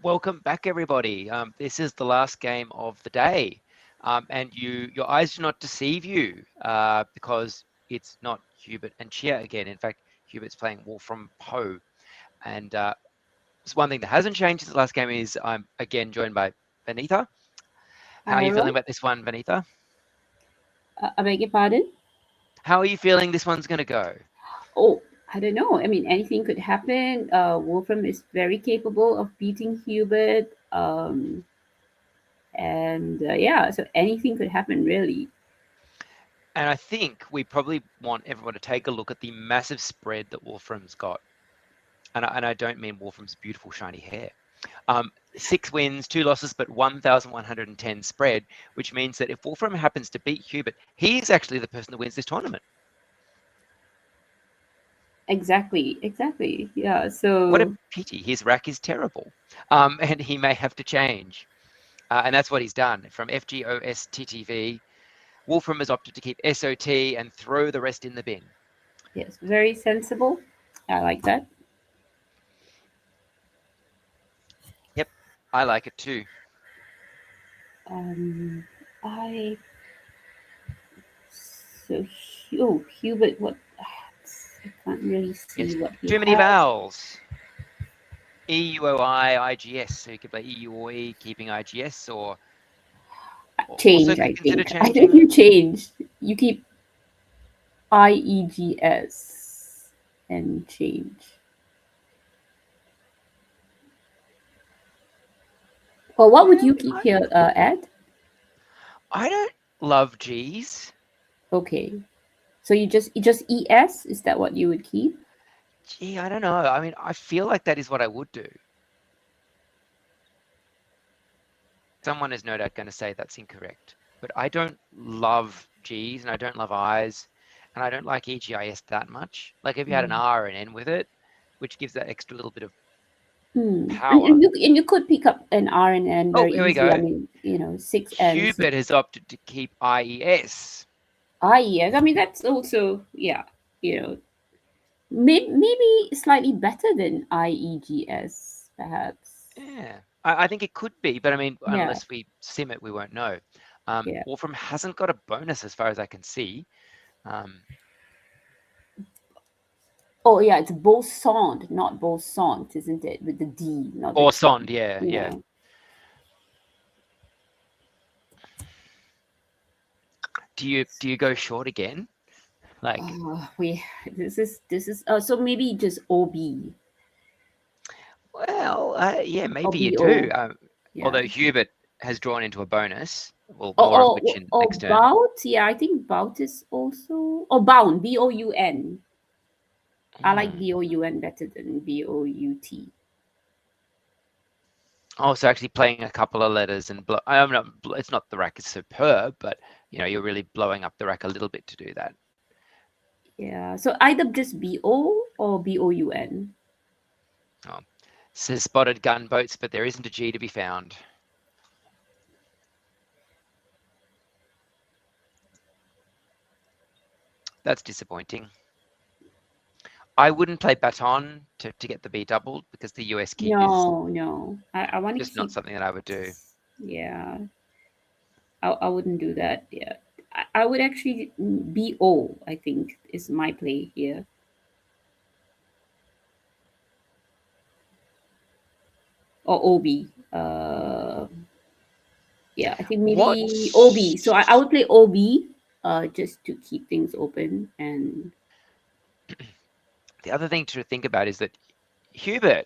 Welcome back, everybody. This is the last game of the day, and your eyes do not deceive you because it's not Hubert and Chia again. In fact, Hubert's playing Wolfram Poe, and one thing that hasn't changed since the last game is I'm again joined by Vanitha. How are you feeling about this one, Vanitha? I beg your pardon? How are you feeling this one's going to go? Oh, I don't know. I mean, anything could happen. Wolfram is very capable of beating Hubert. And yeah, so anything could happen, really. And I think we probably want everyone to take a look at the massive spread that Wolfram's got. And I don't mean Wolfram's beautiful shiny hair. 6 wins, 2 losses, but 1,110 spread, which means that if Wolfram happens to beat Hubert, he's actually the person that wins this tournament. Exactly. Yeah, What a so pity. His rack is terrible, and he may have to change. And that's what he's done. From FGOSTTV, Wolfram has opted to keep SOT and throw the rest in the bin. yes, very sensible. I like that. Yep, I like it too. I so oh Hubert, what I can't really see Yes, what he too many has. vowels. EUOI, IGS. So you could play EU or E, keeping IGS, or also Change, could I consider think. I think changing. you changed. You keep IEGS and change. Well, what would Yeah, you keep here, Ed? I don't love G's. Okay, so you just ES? Is that what you would keep? Gee, I don't know. I mean, I feel like that is what I would do. Someone is no doubt going to say that's incorrect, but I don't love G's and I don't love I's and I don't like EGIS that much. Like if you had an R and N with it, which gives that extra little bit of And, power. and you could pick up an R and N Oh, very here we easily. I go. mean, 6 N's. Hubert has opted to keep IES. IES. I mean, that's also, yeah, you know, maybe slightly better than IEGS, perhaps. Yeah, I think it could be, but I mean, Yeah, unless we sim it, we won't know. yeah. Wolfram hasn't got a bonus as far as I can see. Um, Oh, yeah, it's Bosond, not Bosont, isn't it? With the D, not the or T. Sond, yeah. Yeah. Do you go short again? Like, We this is so maybe just OB well, yeah, or maybe you do. BO. Yeah. Although Hubert has drawn into a bonus, well, Or more of or which in or next turn. bout. Yeah, I think bout is also or bound. BOUN. I like Mm. BOUN better than BOUT. Also, actually playing a couple of letters and I'm not. It's not the rack is superb, but you're really blowing up the rack a little bit to do that. Yeah. So either just BO or BOUN. Oh. Says spotted gunboats, but there isn't a G to be found. That's disappointing. I wouldn't play baton to get the B doubled because the US keep is No. I want to just not keep. something that I would do. Yeah. I wouldn't do that. Yeah. I would actually BO. I think is my play here. Or OB. Yeah, I think What? maybe OB. So I would play OB just to keep things open. And The other thing to think about is that Hubert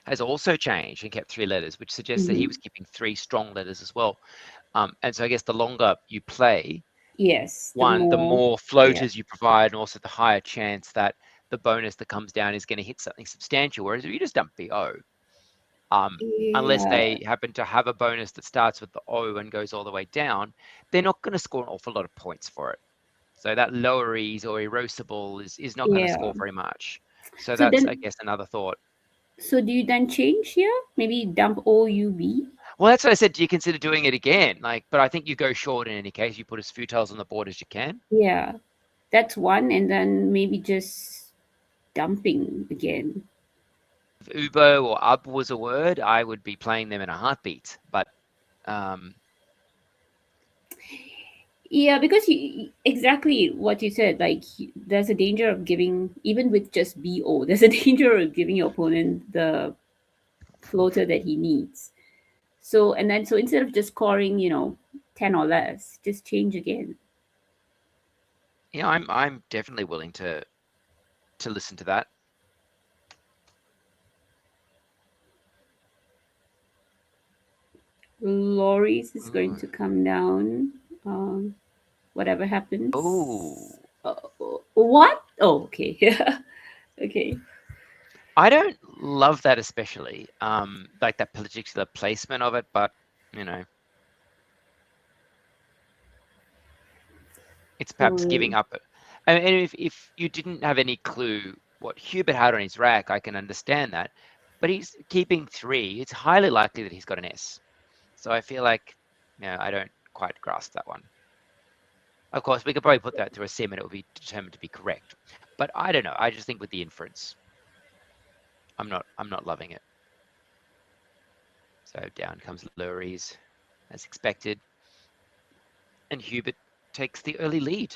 has also changed and kept 3 letters, which suggests that he mhm. was keeping 3 strong letters as well. And so I guess the longer you play, Yes, the the more, more yeah, floaters you provide, and also the higher chance that the bonus that comes down is going to hit something substantial. Whereas if you just dump BO, unless yeah, they happen to have a bonus that starts with the O and goes all the way down, they're not going to score an awful lot of points for it. So that lower ease or erosible is not going to yeah. score very much. So So that's, I then, guess, another thought. so do you then change here? Maybe dump OUB? Well, that's what I said. Do you consider doing it again? But I think you go short in any case. You put as few tails on the board as you can. Yeah, that's one. And then maybe just dumping again. Ubo or Ub was a word, I would be playing them in a heartbeat. But um, Yeah, because exactly what you said, like there's a danger of giving, even with just BO, there's a danger of giving your opponent the floater that he needs. So, and then, so instead of just scoring, 10 or less, just change again. I'm definitely willing to listen to that. Loris is going Ooh. to come down, whatever happens. Oh, What? Oh, okay. Okay. I don't love that especially, like that particular placement of it, but you know, it's perhaps So, giving up. And if you didn't have any clue what Hubert had on his rack, I can understand that. But he's keeping 3. It's highly likely that he's got an S. So I feel like, I don't quite grasp that one. Of course, we could probably put that through a sim and it will be determined to be correct. But I don't know. I just think with the inference, I'm not loving it. So down comes Luries, as expected, and Hubert takes the early lead.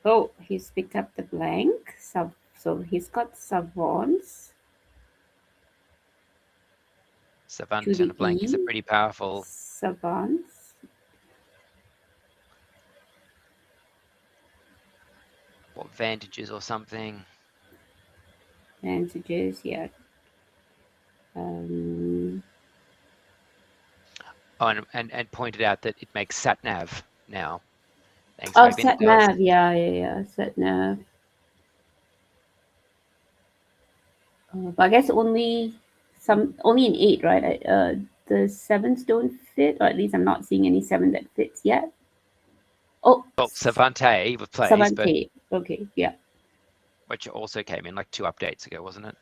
oh, he's picked up the blank. So he's got savants to Savant and the a blank is a E. pretty powerful. Savants. What, Vantages or something. Advantages, yeah. Um, Oh, and pointed out that it makes sat nav now. Thanks, oh, Fabian. It sat does. nav. Yeah, yeah, yeah. Sat nav. But I guess only in eight, right? The sevens don't fit, or at least I'm not seeing any seven that fits yet. Oh, Well, Savante plays, but Savante. Okay, yeah. which also came in like 2 updates ago, wasn't it?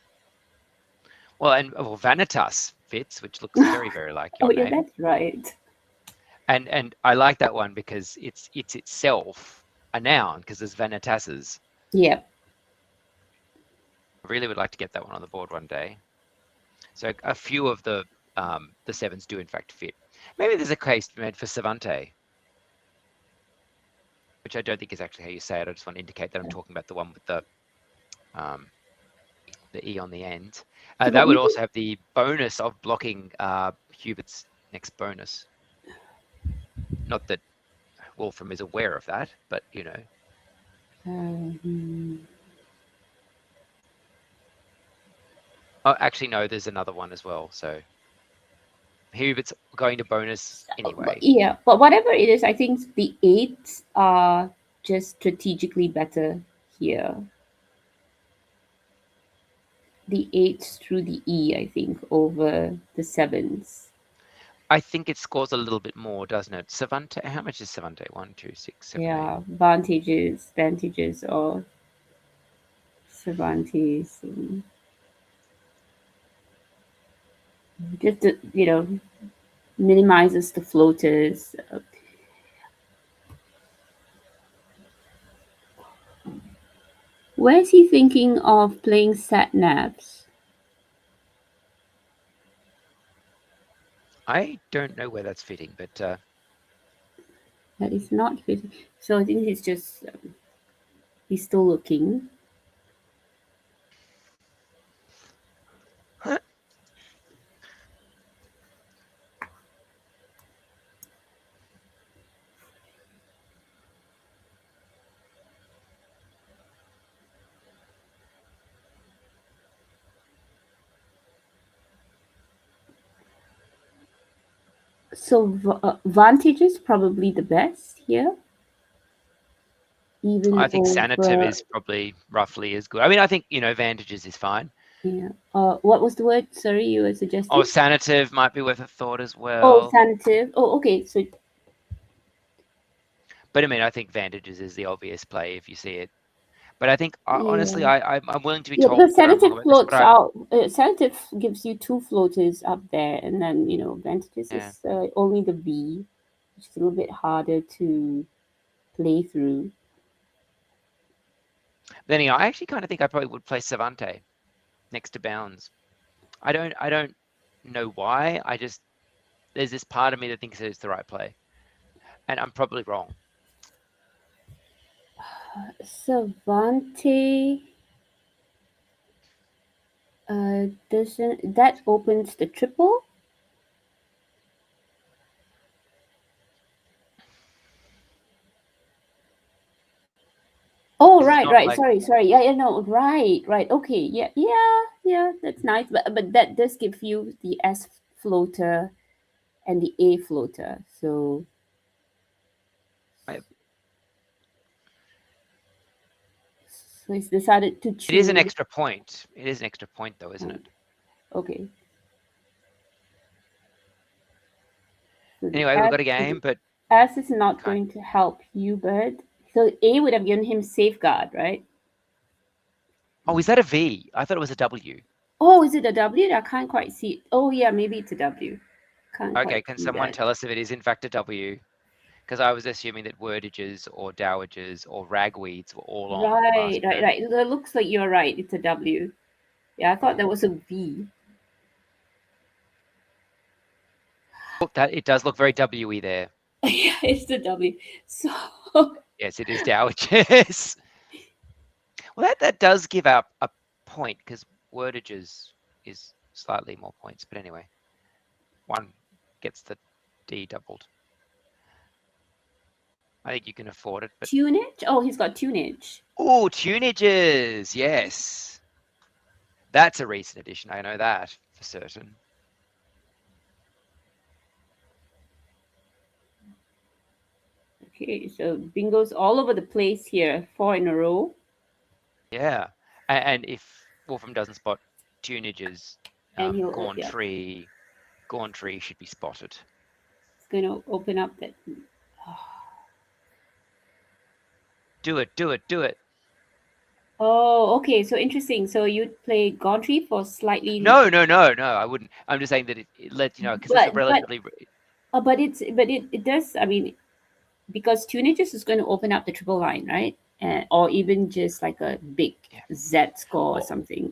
Well, and Vanitas fits, which looks very, very like Oh, your yeah, name. that's right. And I like that one because it's itself a noun because there's Vanitases. Yeah. I really would like to get that one on the board one day. So a few of the sevens do in fact fit. Maybe there's a case made for Savante, which I don't think is actually how you say it. I just want to indicate that I'm talking about the one with um, the E on the end. But That would maybe also have the bonus of blocking Hubert's next bonus. Not that Wolfram is aware of that, but um, Oh, actually, no, there's another one as well. So Hubert's going to bonus but anyway. yeah, but whatever it is, I think the eights are just strategically better here. The eights through the E, I think, over the sevens. I think it scores a little bit more, doesn't it? Savante, how much is Savante? 1, 2, 6, 7, 8. Yeah, advantages, or Cervantes. Just minimizes the floaters. Where is he thinking of playing sat navs? I don't know where that's fitting, but That is not fitting. So I think he's still looking. So Vantage is probably the best here, I even think Sanative over. is probably roughly as good. I mean, I think, Vantages is fine. Yeah. What was the word? Sorry, you were Oh, suggesting. Sanative might be worth a thought as Oh, well. sanative. Oh, okay. So But I mean, I think Vantages is the obvious play if you see it. But I think, honestly, yeah, I'm willing to be yeah, told because that I'm wrong sanative about this, but floats out. Sanative gives you two floaters up there, and then advantages yeah. is only the B, which is a little bit harder to play through. Then I actually kind of think I probably would play Savante. next to bounds. I don't know why. There's this part of me that thinks it's the right play, and I'm probably wrong. Savante doesn't that opens the triple? Oh, This is right, not right. like Sorry. Yeah, no, right. Okay, yeah. That's nice, but that does give you the S floater and the A floater. So I- it's decided to it is an choose. extra point. It is an extra point, though, isn't it? Okay, so the Anyway, we've got a game, but S is not can't. going to help Hubert. So A would have given him safeguard, right? Oh, is that a V? I thought it was a W. Oh, is it a W? I can't quite see it. Oh, yeah, maybe it's a W. Can't Okay, quite can see someone that. tell us if it is in fact a W? Because I was assuming that wordages or dowagers or ragweeds were all on last turn. Right. It looks like you're right. It's a W. Yeah, I thought that was a V. Oh, that it does look very W-y there. Yeah, it's a W. So Yes, it is dowagers. Well, that does give up a point because wordages is slightly more points. But anyway, one gets the D doubled. I think you can afford it. But tunage? Oh, he's got tunage. oh, tunages, yes, that's a recent addition. I know that for certain. Okay, so bingo's all over the place here. 4 in a row. Yeah, and if Wolfram doesn't spot tunages, And he'll, Gauntry should be spotted. it's going to open up that. Do it. Oh, okay. So interesting. So you'd play Gauntry for slightly. No, I wouldn't. I'm just saying that it lets you know because it's a relatively. But it does. I mean, because tunages is going to open up the triple line, right? Or even just like a big Z score or something.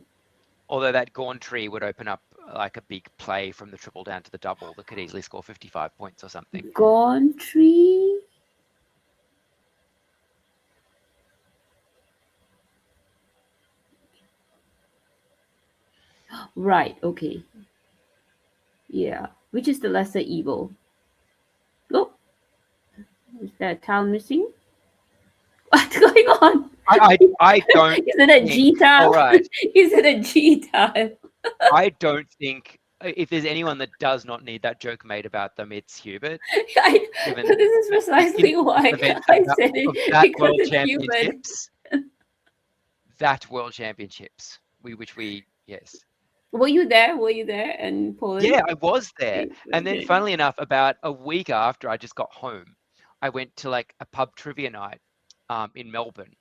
Although that Gauntry would open up like a big play from the triple down to the double that could easily score 55 points or something. Gauntry. Right. Okay. Yeah. Which is the lesser evil? Oh, is that tile missing? What's going on? I don't. Is it a G tile? All right. Is it a G tile? I don't think if there's anyone that does not need that joke made about them, it's Hubert. This is precisely why I said it. That Because World it's Hubert. Championships. That World Championships. Yes. Were you there? In Poland? Yeah, I was there. Okay. And then, funnily enough, about a week after I just got home, I went to like a pub trivia night in Melbourne,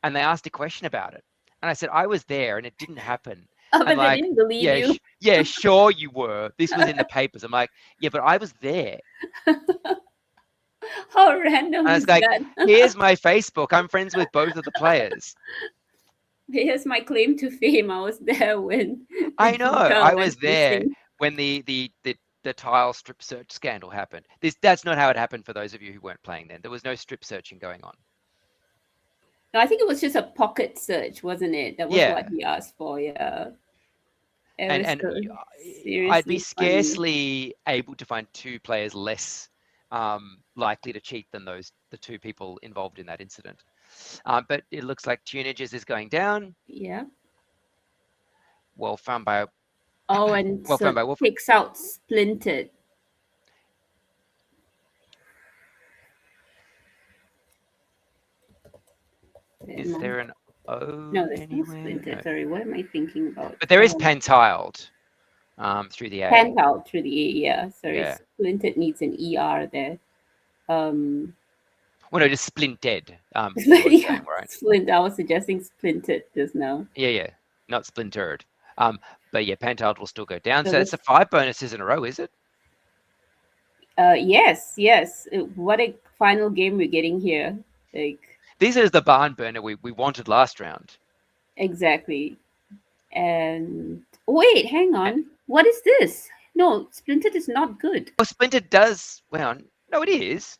and they asked a question about it, and I said I was there, and it didn't happen. Oh, but And they didn't believe you. Yeah, sure you were. This was in the papers. I'm like, yeah, but I was there. How random And I is was like, that? here's my Facebook. I'm friends with both of the players. Here's my claim to fame. I was there when. I know. I was there missing. when the tile strip search scandal happened. That's not how it happened for those of you who weren't playing then. There was no strip searching going on. No, I think it was just a pocket search, wasn't it? That was what he asked for. Yeah. And I'd be scarcely able to find two players less likely to cheat than the two people involved in that incident. But it looks like Tunages is going down. Yeah. Wolfram by. Oh, and Wolfram takes out Splintered. Is there an O no, there's anywhere? No Splintered. No. Sorry, what am I thinking about? But there is Pantiled through the A. Pantiled through the A, yeah. Sorry, yeah. Splintered needs an ER there. Well, no, just Splinted. Saying, right? I was suggesting Splintered just now. Yeah, not Splintered. But yeah, Pantiled will still go down. So it's 5 bonuses in a row, is it? Yes. What a final game we're getting here. Like this is the barn burner we wanted last round. Exactly. And wait, hang And, on. What is this? No, Splintered is not good. well, Splinter does, well, no, it is.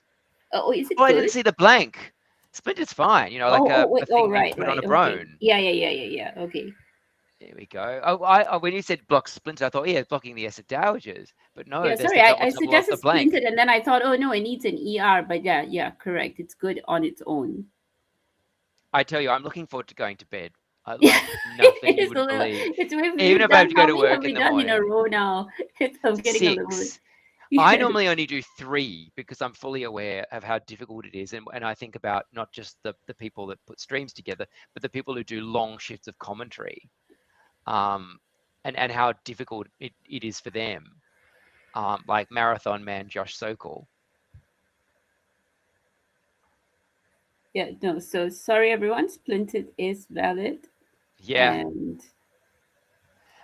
Oh, is it Oh, I didn't good? see the blank. Splinter's fine, like Wait. a Oh, thing you right, put on right. a Okay. brone. Yeah. Okay. There we go. Oh, when you said block Splinter, I thought, yeah, it's blocking the S at dowagers. But no, Yeah, there's sorry, the I double off the suggested blank. Splintered, and then I thought, oh no, it needs an ER. But yeah, correct. It's good on its own. I tell you, I'm looking forward to going to bed. Yeah, Like nothing you it's a wouldn't little. believe. It's Even we've if I have done to go how to many have work in we the done in a morning, row now? I'm getting a little. 6. I Yes. normally only do 3 because I'm fully aware of how difficult it is. And I think about not just the people that put streams together, but the people who do long shifts of commentary, um, and how difficult it is for them. Like marathon man Josh Sokol. Yeah. No. So sorry, everyone. Splintered is valid, Yeah. and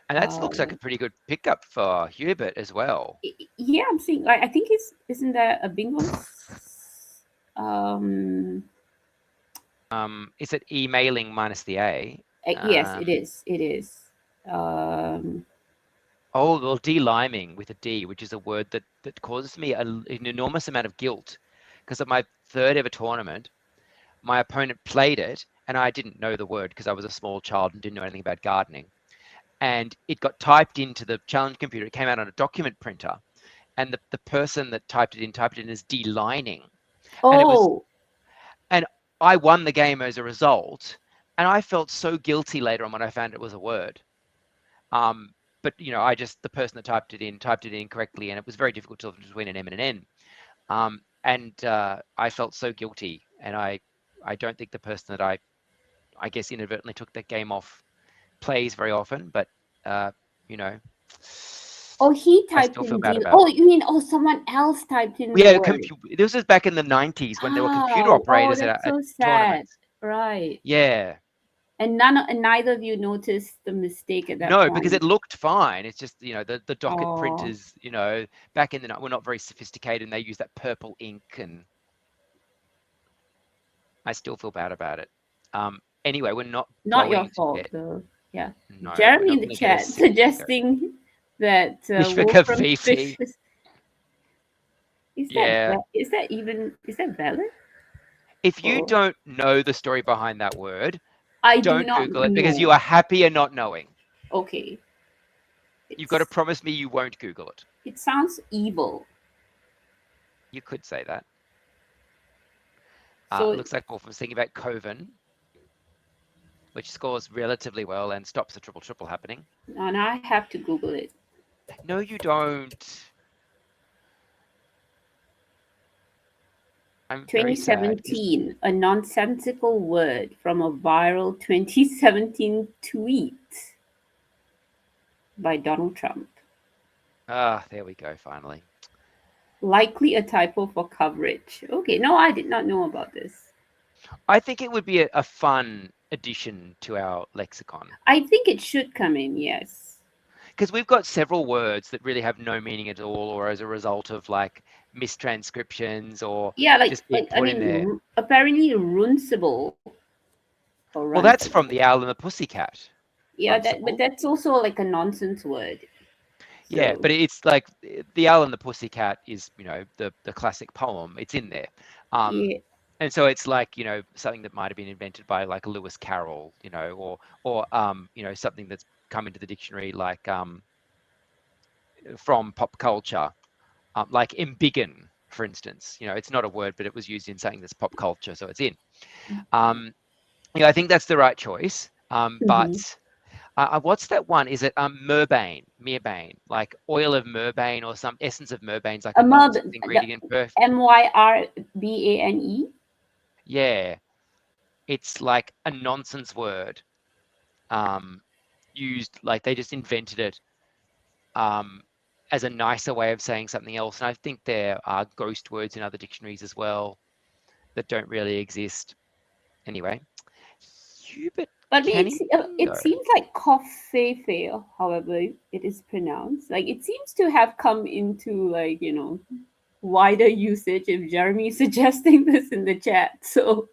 And that uh, looks like a pretty good pickup for Hubert as well. yeah, I'm seeing. Like, I think it's isn't there a bingo? Um. Is it emailing minus the A? Yes, it Um, is. It is. Um. oh, well, de-liming with a D, which is a word that causes me an enormous amount of guilt. Because at my third ever tournament, my opponent played it, and I didn't know the word because I was a small child and didn't know anything about gardening. And it got typed into the challenge computer. It came out on a document printer, and the person that typed it in as de-lining, and it was Oh, and I won the game as a result. And I felt so guilty later on when I found it was a word. But the person that typed it in incorrectly, and it was very difficult to between an M and an N. And I felt so guilty, and I don't think the person that I guess inadvertently took that game off plays very often, but uh, you know, oh, he I typed still feel in bad deal. about it. Oh, you mean someone else typed in the Yeah, word? this was back in the 90s when there were computer Oh, operators that's at so sad. tournaments. Right. Yeah. And neither of you noticed the mistake at that No, because point. it looked fine. It's just, the docket Oh, printers, back in the night were not very sophisticated, and they use that purple ink, and I still feel bad about it. Anyway, we're not not your going to fault bed. though. Yeah. No, we're Jeremy in not the going to get a chat six figure. suggesting that Fishfinger Wolfram VP. fish Yeah. is that valid? If you Oh, don't know the story behind that word, I do don't not Google it because you know. are happier not knowing. Okay. You've got to It's promise me you won't Google it. it sounds evil. You could say that. So Looks like Wolfram's thinking about Coven, which scores relatively well and stops the triple triple happening. and I have to Google it. No, you don't. I'm very sad. 2017, a nonsensical word from a viral 2017 tweet by Donald Trump. There we go, finally. Likely a typo for coverage. Okay, no, I did not know about this. I think it would be a fun addition to our lexicon, I think it should come in, yes. because we've got several words that really have no meaning at all, or as a result of like mistranscriptions or Yeah, just being I put in there. mean, apparently runcible or Well, that's from runcible. the Owl and the Pussycat. Yeah, but Runcible. that's also like a nonsense word. Yeah, So but it's like the Owl and the Pussycat is, the classic poem. It's in there. Um, yeah, and so it's like, something that might have been invented by like Lewis Carroll, or something that's come into the dictionary like from pop culture, like embiggen, for instance. It's not a word, but it was used in something that's pop culture, so it's in. Um, I think that's the right choice. mhm. But what's that one? Is it merbane, like oil of merbane or some essence of merbane's like A a merb, nonsense the ingredient? Myrbane. Yeah, it's like a nonsense word, um, used like they just invented it, um, as a nicer way of saying something else. And I think there are ghost words in other dictionaries as well that don't really exist. Anyway, Hubert But Canning it though. seems like coffee, however it is pronounced. Like it seems to have come into like wider usage. If Jeremy is suggesting this in the chat, so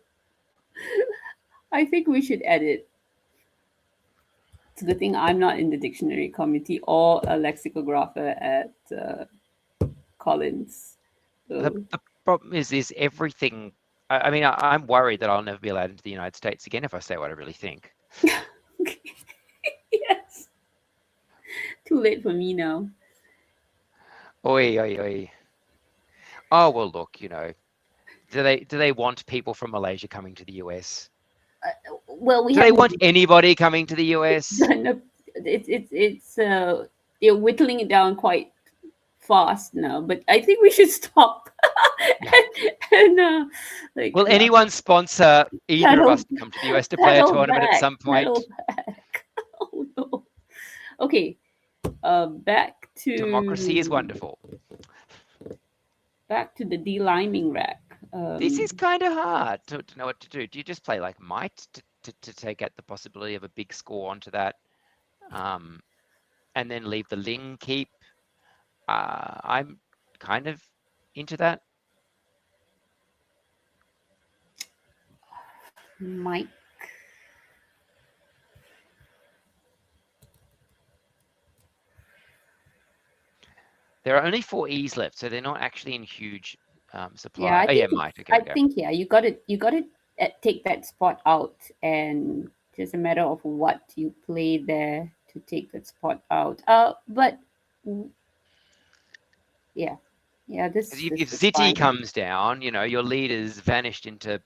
I think we should edit. It's a good thing I'm not in the dictionary committee or a lexicographer at Collins. So The problem is everything. I mean, I'm worried that I'll never be allowed into the United States again if I say what I really think. yes, too late for me now. Oi, oi, oi. Oh well, look, do they want people from Malaysia coming to the US? Well, we Do they haven't want anybody coming to the US? done it's they're whittling it down quite fast now, but I think we should stop and like Will anyone sponsor either of paddle us to come to the US to play a paddle tournament at back, some paddle point? back. Oh no. Okay, back Democracy is to wonderful. the deliming rack. This is kind of hard to know what to do. Do you just play like might to take out the possibility of a big score onto that, um, and then leave the ling keep? I'm kind of into that. Mike. There are only 4 E's left, so they're not actually in huge Yeah, supply. Oh yeah, might. Okay, I okay. think yeah, you got to take that spot out, and just a matter of what you play there to take that spot out. But mm, yeah, yeah, Because this if this is Ziti fine. comes down, your leader's vanished into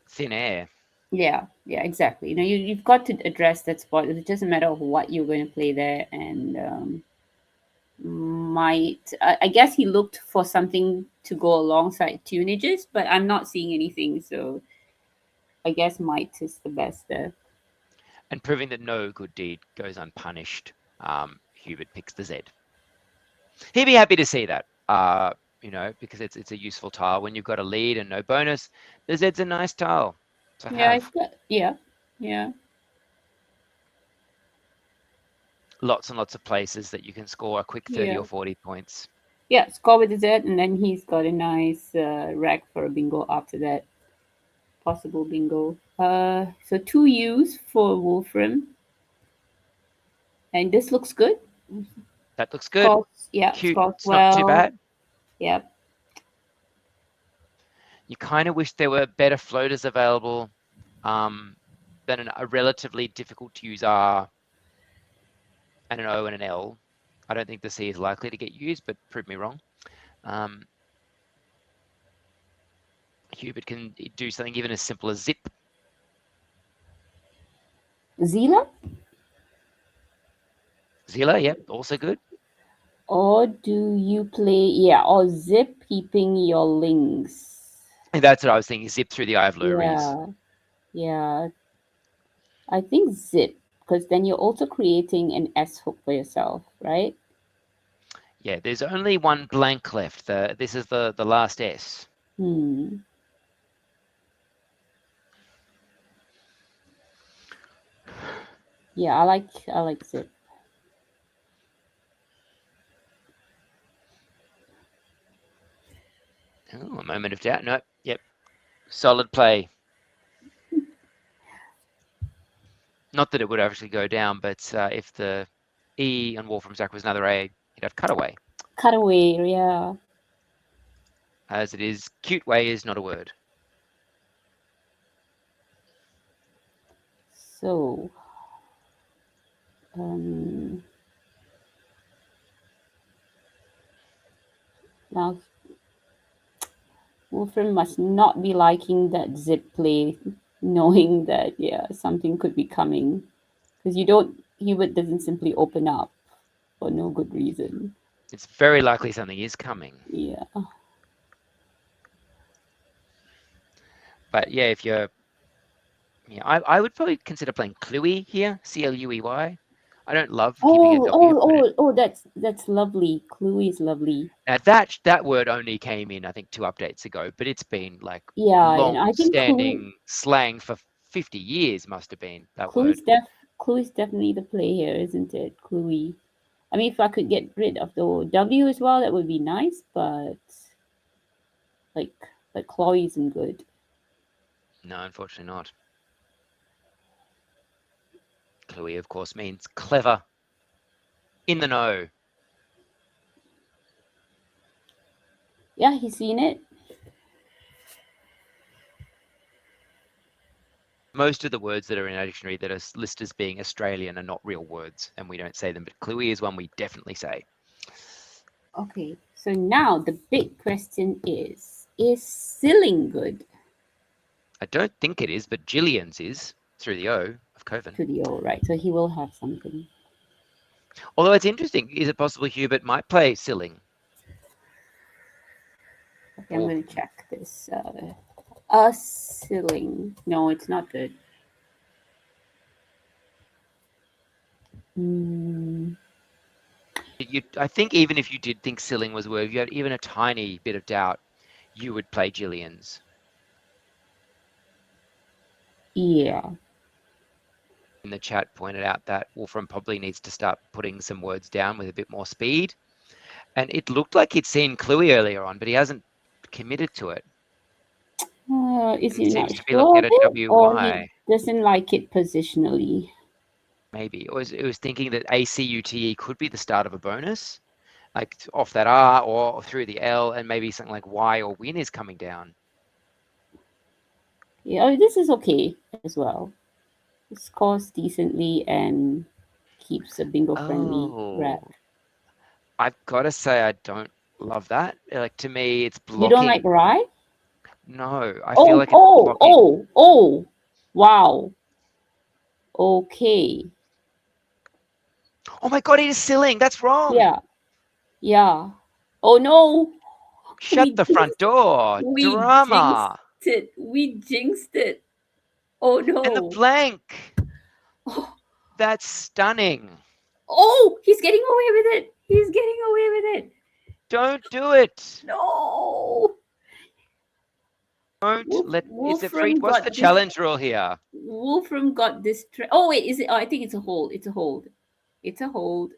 thin air. Yeah, exactly. You've got to address that spot. It's just a matter of what you're going to play there, and might I guess he looked for something to go alongside tunages, but I'm not seeing anything, so I guess might is the best there. And proving that no good deed goes unpunished, Hubert picks the Z. He'd be happy to see that, because it's a useful tile. When you've got a lead and no bonus, the Z's a nice tile to Yeah, have. yeah. Lots and lots of places that you can score a quick 30 Yeah. or 40 points. Yeah, score with the Z, and then he's got a nice rack for a bingo after that. Possible bingo. So two U's for Wolfram, and this looks good. That looks good. Scores, yeah, Cute. scores It's not too well. bad. Yep. You kind of wish there were better floaters available um, than a relatively difficult to use R and an O and an L. I don't think the C is likely to get used, but prove me wrong. Um, Hubert can do something even as simple as zip. Zila, Zilla, yep, also good. or do you play, yeah, or zip keeping your links? And that's what I was thinking, zip through the eye of Lowries. Yeah, yeah. I think zip, because then you're also creating an S hook for yourself, right? Yeah, there's only one blank left. This is the last S. Hmm. Yeah, I like zip. Oh, a moment of doubt. Nope. Yep. Solid play. Not that it would actually go down, but if the E on Wolfram Zack was another A, he'd have cutaway. Cutaway, yeah. As it is, cute way is not a word. So, um, now Wolfram must not be liking that zip play, knowing that yeah something could be coming, because you don't Hubert doesn't simply open up for no good reason. It's very likely something is coming. Yeah. But yeah, if you're, I would probably consider playing Cluey here, Cluey. I don't love keeping a Oh, W, oh, but oh, oh! That's lovely. Clue is lovely. that word only came in, I think, 2 updates ago, but it's been like Yeah, and I think long-standing slang for 50 years. Must have been that Clue word. is Clue is definitely the play here, isn't it? Cluey. I mean, if I could get rid of the W as well, that would be nice. But like, Chloe isn't good. No, unfortunately not. Cluey, of course, means clever, in the know. Yeah, he's seen it. Most of the words that are in our dictionary that are listed as being Australian are not real words, and we don't say them, but Cluey is one we definitely say. Okay, so now the big question is ceiling good? I don't think it is, but Gillian's is, through the O of Coven. To the O, right? So he will have something. Although it's interesting, is it possible Hubert might play Silling? Okay, I'm going to check this. A ceiling. No, it's not good. I think even if you did think Silling was a word, if you had even a tiny bit of doubt, you would play Gillian's. Yeah. In the chat pointed out that Wolfram probably needs to start putting some words down with a bit more speed. And it looked like he'd seen Cluey earlier on, but he hasn't committed to it. Is he Seems not to be sure looking of at a it, or WY. he doesn't like it positionally? Maybe. Or it was thinking that ACUTE could be the start of a bonus, like off that R or through the L, and maybe something like Y or Win is coming down. Yeah, this is okay as well. It scores decently and keeps a bingo friendly wrap. I've got to say, I don't love that. Like, to me, it's blocking. You don't like rye? No, I feel like it's blocking. Wow. Okay. Oh my God, it is Silling. That's wrong. Yeah. Oh no. Shut the front door. We Drama. jinxed it. We jinxed it. Oh no. And the blank. Oh. That's stunning. Oh, he's getting away with it. He's getting away with it. Don't do it. No. Don't let. Is it free? What's the challenge rule here? Wolfram got this. Oh wait, is it? Oh, I think it's a hold. It's a hold. It's a hold.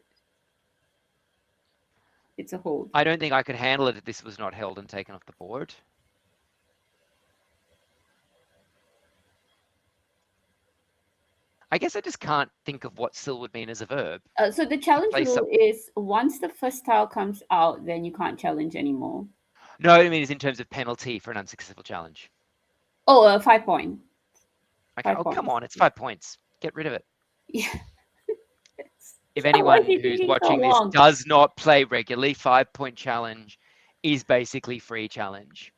It's a hold. I don't think I could handle it if this was not held and taken off the board. I guess I just can't think of what still would mean as a verb. So the challenge rule is once the first tile comes out, then you can't challenge anymore. No, I mean, it's in terms of penalty for an unsuccessful challenge. Oh, 5 point. Okay. Oh, come on. It's 5 points. Get rid of it. Yeah. If anyone who's watching this does not play regularly, 5 point challenge is basically free challenge.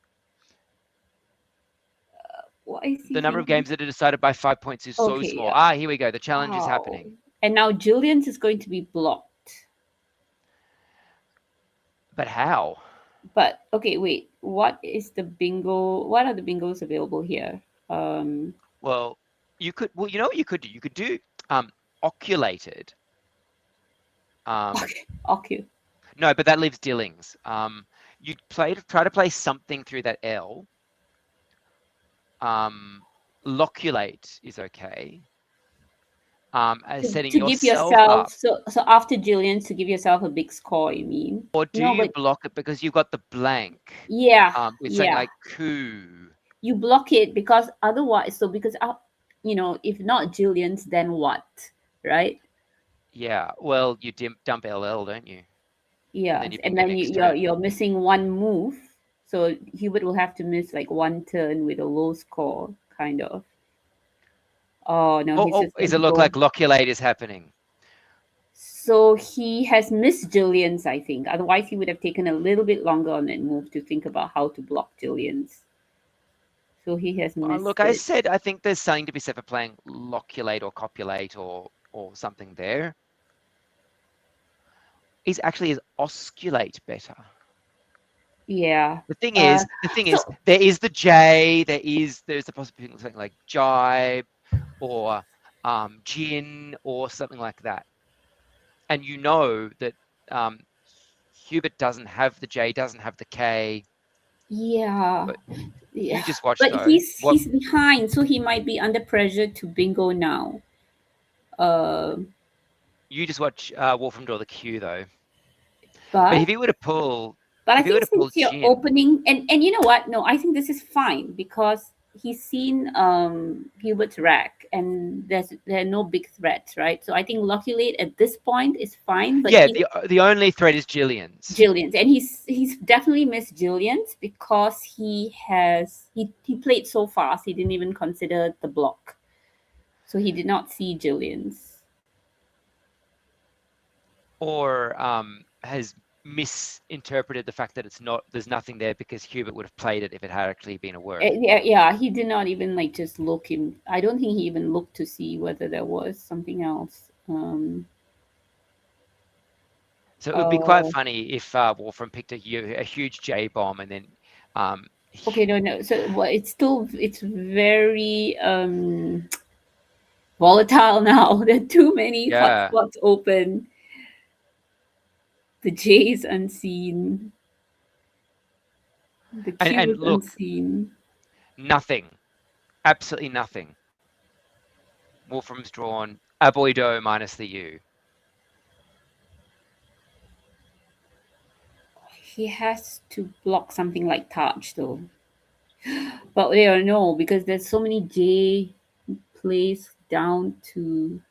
The number of games that are decided by 5 points is so small. Yeah. Here we go. The challenge is happening. And now Julian's is going to be blocked. But how? But okay, wait. What is the bingo? What are the bingos available here? Well, you could. Well, you know what you could do? You could do oculated. Occu. No, but that leaves Dillings. You'd try to play something through that L. Loculate is okay. Setting to give yourself up. So after Julian's, to give yourself a big score, you mean? Or do you block it because you've got the blank? Yeah. With something like coup. You block it because otherwise, because if not Julian's, then what, right? Yeah. Well, you dump LL, don't you? Yeah, and then you're missing one move. So Hubert will have to miss like one turn with a low score, kind of. Oh no! Does it look like loculate is happening? So he has missed Julian's, I think. Otherwise, he would have taken a little bit longer on that move to think about how to block Julian's. So he has missed. Look, I said I think there's something to be said for playing loculate or copulate or something there. Is osculate better? Yeah. The thing is, there is the J. There's the possibility of something like jibe or gin or something like that. And you know that Hubert doesn't have the J, doesn't have the K. Yeah. But yeah. You just watch. But though. he's behind, so he might be under pressure to bingo now. You just watch Wolfram draw the Q though. But if he were to pull. But I think since you're opening, and you know what? No, I think this is fine because he's seen Hubert's rack, and there are no big threats, right? So I think Loculate at this point is fine, but Yeah, the only threat is Jillian's. Jillian's, and he's definitely missed Jillian's because he played so fast he didn't even consider the block, so he did not see Jillian's. Or has misinterpreted the fact that there's nothing there because Hubert would have played it if it had actually been a work. Yeah, he did not even like just look him. I don't think he even looked to see whether there was something else. So it would be quite Oh, funny if Wolfram picked a huge J bomb and then okay, no. So well, it's very volatile now. There are too many yeah, hotspots open. The J is unseen. The Q and is look, unseen. nothing, absolutely nothing. Wolfram's drawn a Boydo minus the U. He has to block something like Touch though. But yeah, no, because there's so many J plays down to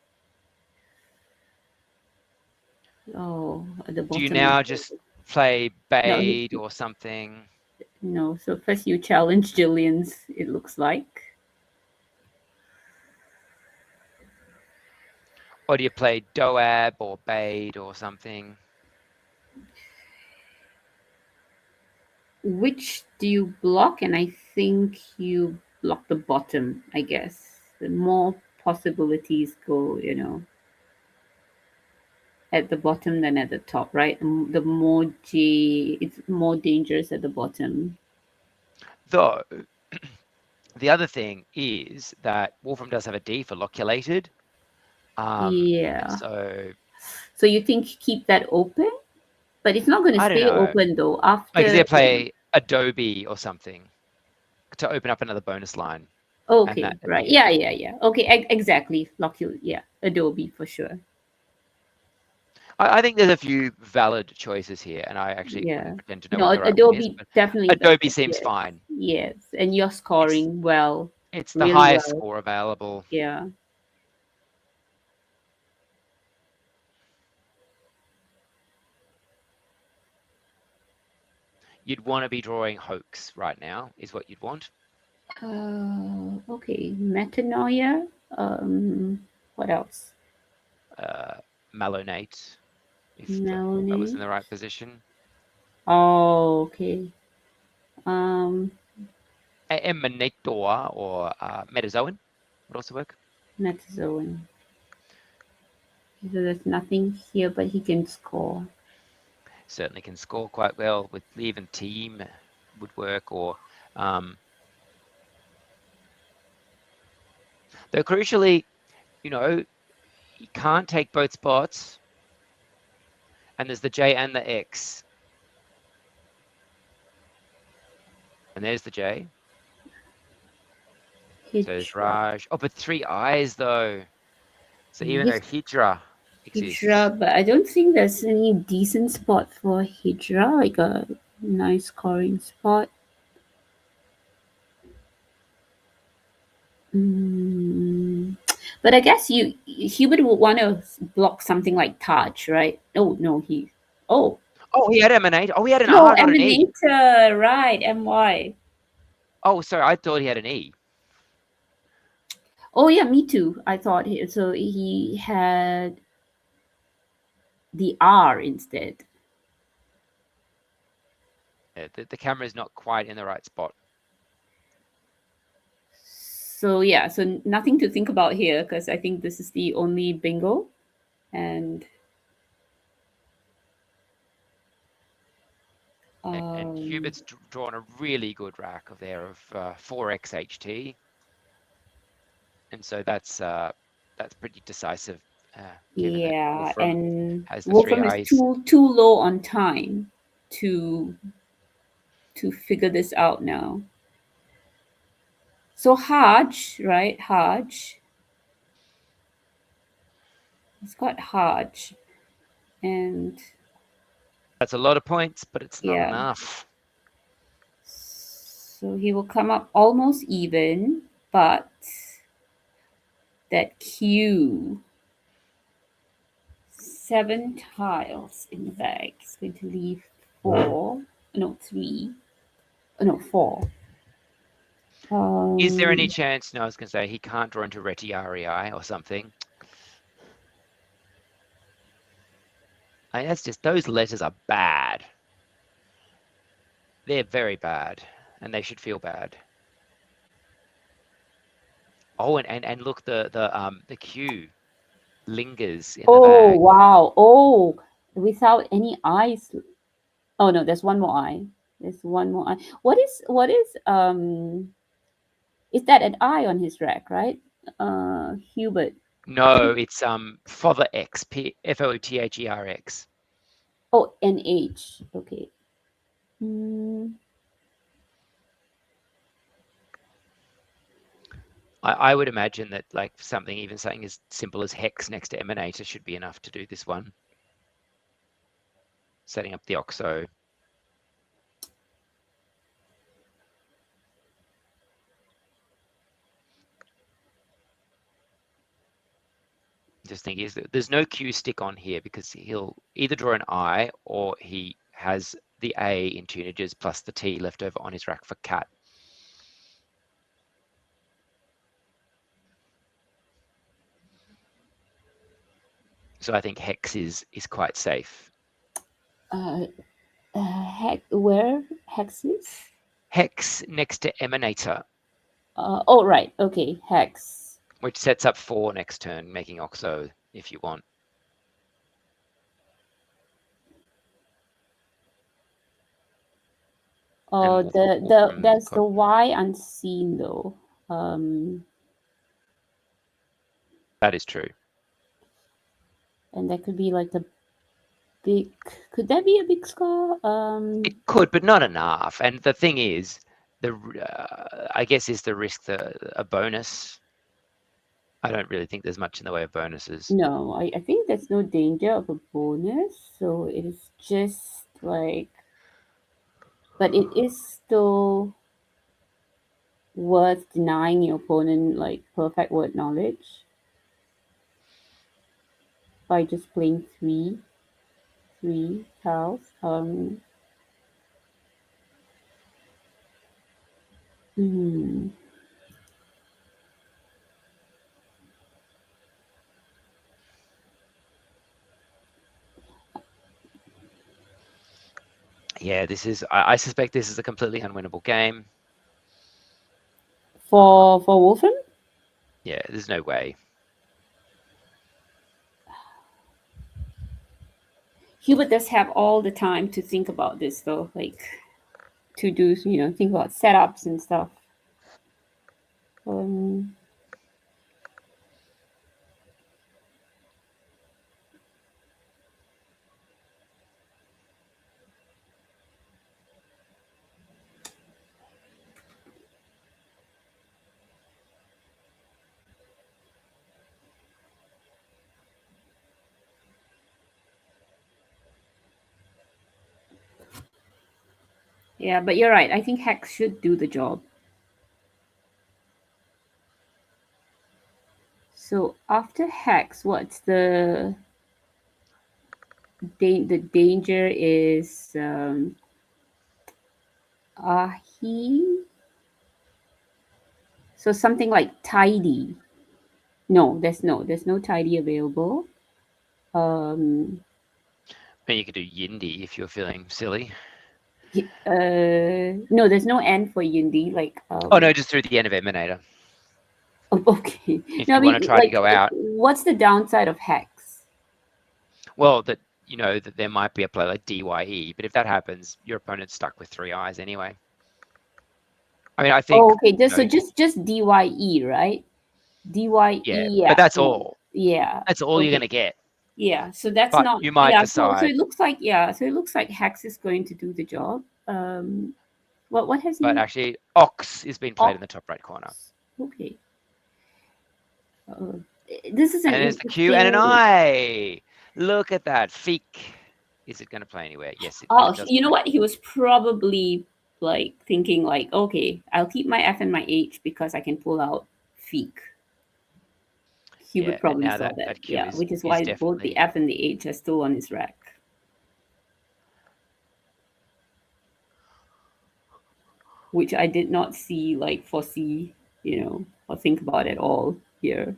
at the Do you bottom of now just the play no Bade or something? no. So first you challenge Jillian's. It looks like. Or do you play Doab or Bade or something? Which do you block? And I think you block the bottom. I guess the more possibilities go, at the bottom than at the top, right? The more J, it's more dangerous at the bottom. Though, the other thing is that Wolfram does have a D for loculated. And Yeah. so, So you think keep that open, but it's not going to I don't stay know. open though. Like, is After there play Adobe or something to open up another bonus line? And okay, that right? appears. Yeah. Okay, exactly. Lock you. Yeah, Adobe for sure. I think there's a few valid choices here, and I actually Yeah. wouldn't pretend to know No, what the right one is, Adobe but definitely Adobe valid. seems Yes. fine. Yes, and you're It's scoring well, it's the really highest well. score available. Yeah. You'd want to be drawing hoax right now, is what you'd want. Okay. Metanoia. What else? Uh, Malonate, if that was in Melanie. the right position. Oh, okay. Um, Emanator or Metazoan would also work. Metazoan. So there's nothing here, but he can score. Certainly can score quite well with Leave and Team would work, or um, though crucially, you know, you can't take both spots, and there's the J and the X, and there's the J. So there's Hijra. Raj. Oh, but three eyes though. So even though Hij- Hydra exists, Hijra, but I don't think there's any decent spot for Hijra, like a nice scoring spot. Mm, but I guess Hubert would want to block something like Taj, right? Oh no, oh oh, he had Emanate. Oh, he had an no, R, not an E. Emanator, right? My. Oh, sorry, I thought he had an E. Oh yeah, me too. I thought so. He had the R instead. The camera is not quite in the right spot. So yeah, so nothing to think about here because I think this is the only bingo, and And um, Hubert's drawn a really good rack of there of 4x HT, and so that's pretty decisive, given that yeah, Wolfram and has the three Wolfram is eyes. too low on time to figure this out now. So Haj, right? Haj, it's got Haj, and That's a lot of points, but it's not yeah. enough. So he will come up almost even, but that Q, 7 tiles in the bag, is going to leave 4, no, 3, no, 4. Is there any chance? No, I was going to say he can't draw into Retiarii or something. I mean, that's just, those letters are bad. They're very bad, and they should feel bad. Oh, and look, the Q lingers in the Oh, bag. wow. Oh, without any eyes. Oh no, there's one more eye. There's one more eye. Is that an eye on his rack, right? Hubert. No, it's Father X, Fotherx. Oh, NH. Okay. Mm, I would imagine that like something as simple as hex next to emanator should be enough to do this one. Setting up the OXO. Just thinking is that there's no Q stick on here because he'll either draw an I or he has the A in tunagers plus the T left over on his rack for cat. So I think hex is quite safe. where hexes? Hex next to emanator, Oh right. Okay, hex. which sets up 4 next turn, making OXO if you want. Oh, there's the Y unseen though. That is true. And that could be like the big. Could that be a big scar? It could, but not enough. And the thing is, I guess is the risk a bonus. I don't really think there's much in the way of bonuses. No, I think there's no danger of a bonus, so it is just like, but it is still worth denying your opponent like perfect word knowledge by just playing three tiles. Hmm. Yeah, this is. I suspect this is a completely unwinnable game. For Wolfram? Yeah, there's no way. Hubert does have all the time to think about this though, like to do, think about setups and stuff. Yeah, but you're right. I think Hex should do the job. So after Hex, what's the danger is Ahi. So something like tidy. No, there's no tidy available. I mean, you could do Yindi if you're feeling silly. No, there's no end for Yindi. Like Oh no, just through the end of Emanator. Okay. If No, I you mean, want to try to like, go out. what's the downside of Hex? Well, that that there might be a play like DYE, but if that happens, your opponent's stuck with 3 eyes anyway. I mean, I think. Oh, okay. Just DYE, right? DYE. Yeah, but that's all. Yeah. That's all Okay. you're gonna get. Yeah. So that's But not. you might Yeah. decide. So it looks like So it looks like Hex is going to do the job. What has he? But actually, Ox is being played in the top right corner. Okay. This is an and there's the Q and an I. Look at that. Feek. Is it going to play anywhere? Yes, it Oh, does. you know what? He was probably like thinking like, okay, I'll keep my F and my H because I can pull out Feek. Yeah, Hubert and probably now saw that that, that Q yeah, is which is is why both the definitely. F and the H are still on his rack, which I did not see, like, foresee, or think about at all here.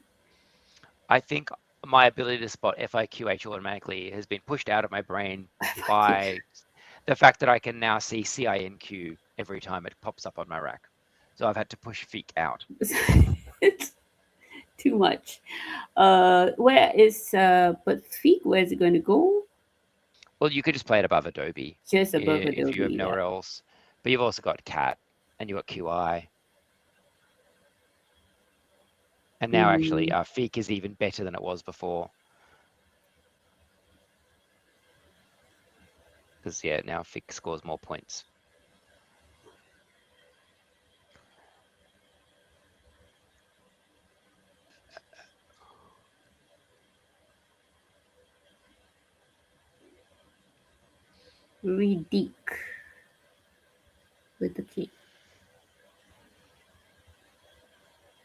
I think my ability to spot FIQH automatically has been pushed out of my brain by the fact that I can now see CINQ every time it pops up on my rack. So I've had to push Feek out. It's too much. Where is but Feek? Where is it going to go? Well, you could just play it above Adobe Just above if you have Adobe, yeah. nowhere else. But you've also got Cat and you've got QI. And now actually Mm, Feek is even better than it was before. Because yeah, now Feek scores more points. Ridic with the K.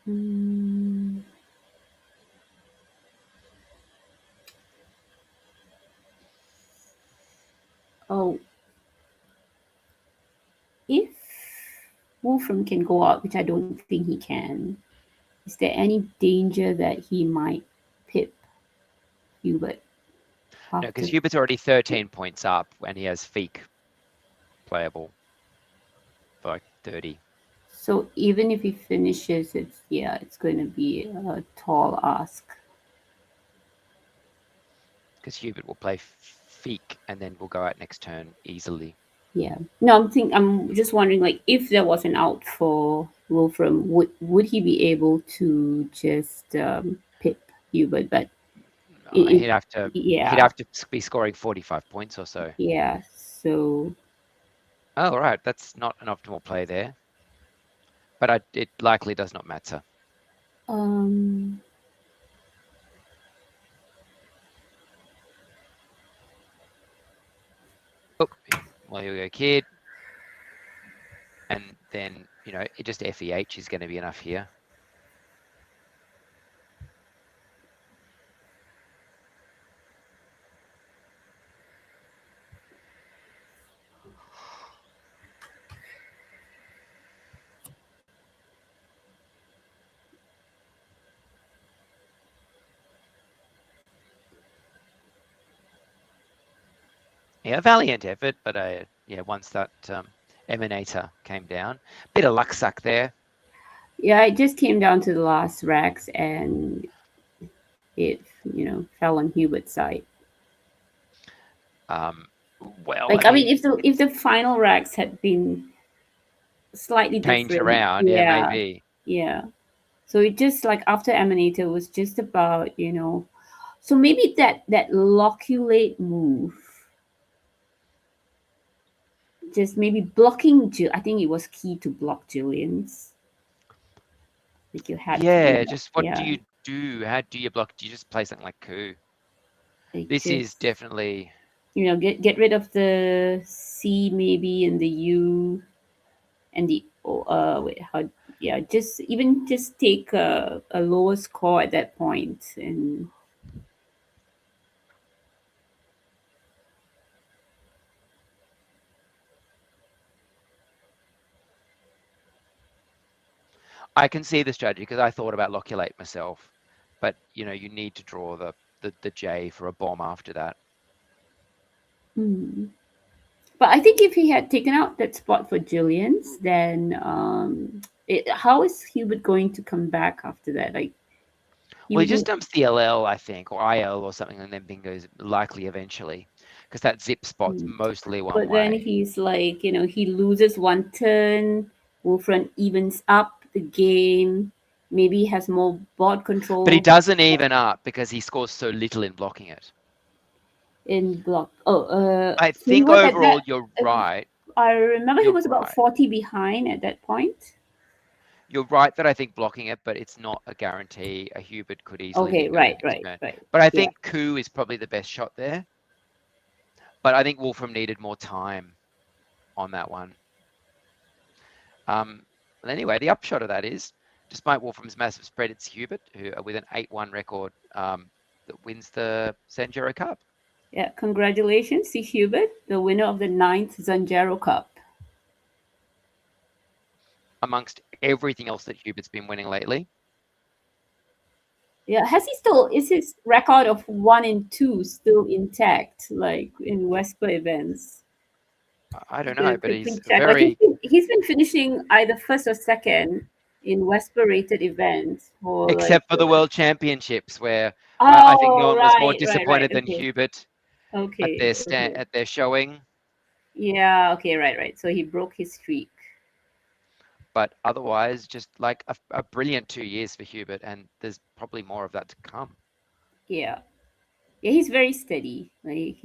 Mm, oh, if Wolfram can go out, which I don't think he can, is there any danger that he might pip Hubert No, because after? Hubert's already 13 points up and he has Feek playable for like 30. So even if he finishes, it's going to be a tall ask. Because Hubert will play Feek and then we'll go out next turn easily. Yeah. No, I'm just wondering, like, if there was an out for Wolfram, would he be able to just pip Hubert? But it He'd have to yeah, be scoring 45 points or so. yeah. So Oh, right, that's not an optimal play there, but it likely does not matter. um, Oh, well, here we go, kid. And then, it just FEH is going to be enough here. Yeah, valiant effort, but yeah, once that Emanator came down, bit of luck suck there. yeah, it just came down to the last racks, and it fell on Hubert's side. Um, well, I Like, I mean, mean, if the final racks had been slightly changed different, around, yeah, yeah, maybe. yeah. So it just, like, after Emanator was just about, so maybe that loculate move, just maybe blocking I think it was key to block Jillian's. Like, you had to do Yeah, that. just what do Yeah. you do? How do you block? Do you just play something like coup? Like, This is just, definitely. get rid of the C maybe and the U and the wait, how, yeah, just take a lower score at that point. And I can see the strategy because I thought about loculate myself, but you need to draw the J for a bomb after that. hmm. But I think if he had taken out that spot for Jillian's, then how is Hubert going to come back after that? Like, he Well, he would just need. dumps the LL, I think, or IL or something, and then bingo's likely eventually, because that zip spot's Hmm. mostly one But then way. he's like, he loses one turn. Wolfram evens up the game. Maybe he has more board But he control doesn't even up because he scores so little in blocking it. in block. Oh, I so he think was at that. overall you're Uh, right. I remember he You're was about right. 40 behind at that point. You're right that I think blocking it, but it's not a guarantee. A Hubert could easily Okay, bingo the right, next right, turn. right. But I Yeah. think coup is probably the best shot there. But I think Wolfram needed more time on that one. And anyway, the upshot of that is, despite Wolfram's massive spread, it's Hubert who, with an 8-1 record, that wins the Zanjero Cup. Yeah, congratulations to Hubert, the winner of the 9th Zanjero Cup. Amongst everything else that Hubert's been winning lately. Yeah, is his record of 1-2 still intact, like in Wesper events? I don't know, but The he's quick check. Like very... he's been finishing either first or second in Wesper rated events for Except for the World Championships, where I think no Oh, one was more right. disappointed than Okay. Hubert at Okay. their Okay. at their showing. Yeah, okay, right. So he broke his streak. But otherwise, just like a brilliant 2 years for Hubert, and there's probably more of that to come. Yeah. Yeah, he's very steady. Like,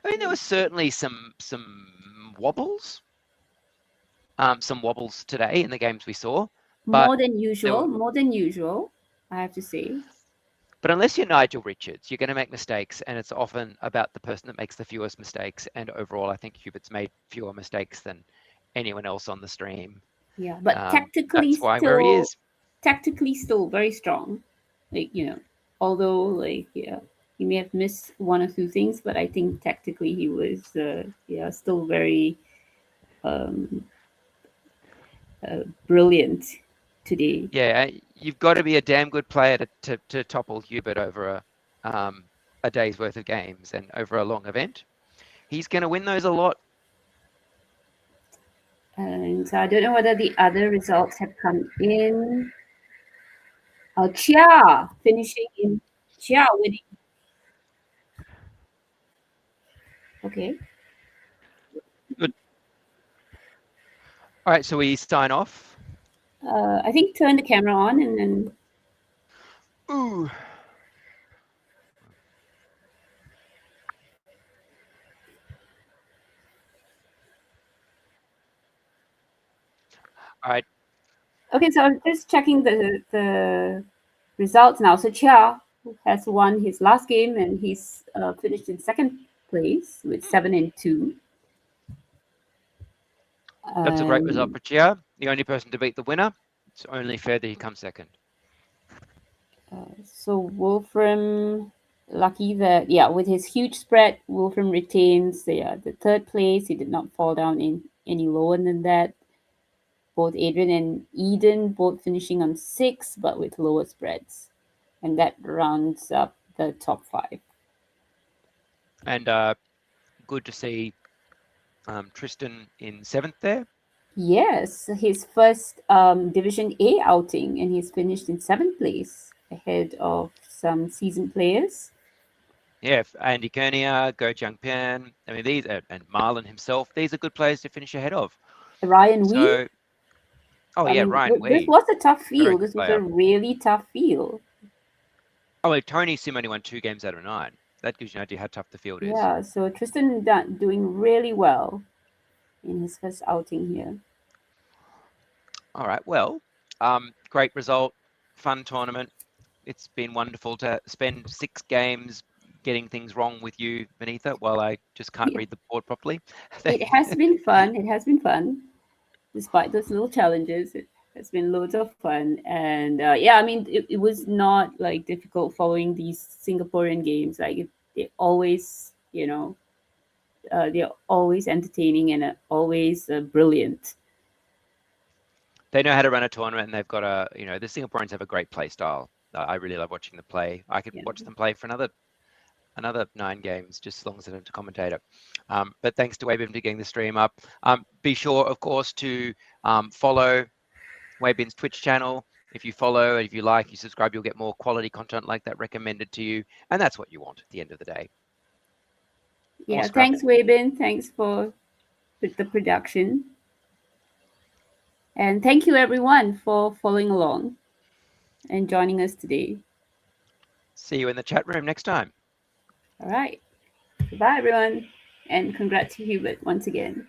I mean, there was certainly some wobbles, today in the games we saw. But more than were, usual, I have to say. but unless you're Nigel Richards, you're going to make mistakes, and it's often about the person that makes the fewest mistakes. And overall, I think Hubert's made fewer mistakes than anyone else on the stream. Yeah, but That's why where he is. tactically still very strong. Like, although like he may have missed one or two things, but I think tactically he was still very um, brilliant today. Yeah, you've got to be a damn good player to topple Hubert over a day's worth of games and over a long event. He's going to win those a lot. And so I don't know whether the other results have come in. Chia winning. Okay. Good. All right, so we sign off. I think turn the camera on and then. Ooh. All right. Okay, so I'm just checking the results now. So Chia has won his last game and he's finished in second place with 7-2. That's a great result for Chia. The only person to beat the winner. It's only fair that he comes second. So Wolfram, lucky that with his huge spread, Wolfram retains the third place. He did not fall down in any lower than that. Both Adrian and Eden both finishing on 6, but with lower spreads, and that rounds up the top 5. And good to see Tristan in 7th there. Yes, his first Division A outing, and he's finished in 7th place, ahead of some seasoned players. Yeah, Andy Kernia, Go Jiang Pian. I mean, these and Marlon himself. These are good players to finish ahead of. Ryan Wee. Ryan Wee. This was a tough Very field. good This was player. a really tough field. Oh, wait, Tony Sim only won 2 games out of 9. That gives you an idea how tough the field is. Yeah, so Tristan doing really well in his first outing here. All right, well, great result, fun tournament. It's been wonderful to spend 6 games getting things wrong with you, Vanitha, while I just can't read the board properly. It has been fun. It has been fun. Despite those little challenges, it has been loads of fun. And I mean, it was not like difficult following these Singaporean games. Like they always, they're always entertaining and always brilliant. They know how to run a tournament, and they've got the Singaporeans have a great play style. I really love watching them play. I could watch them play for another 9 games, just as long as I don't have to commentate it. But thanks to Weibin for getting the stream up. Be sure, of course, to follow Weibin's Twitch channel. If you follow, if you like, you subscribe, you'll get more quality content like that recommended to you. And that's what you want at the end of the day. Yeah, awesome. Thanks, Weibin. Thanks for the production. And thank you, everyone, for following along and joining us today. See you in the chat room next time. All right. Bye, everyone. And congrats to Hubert once again.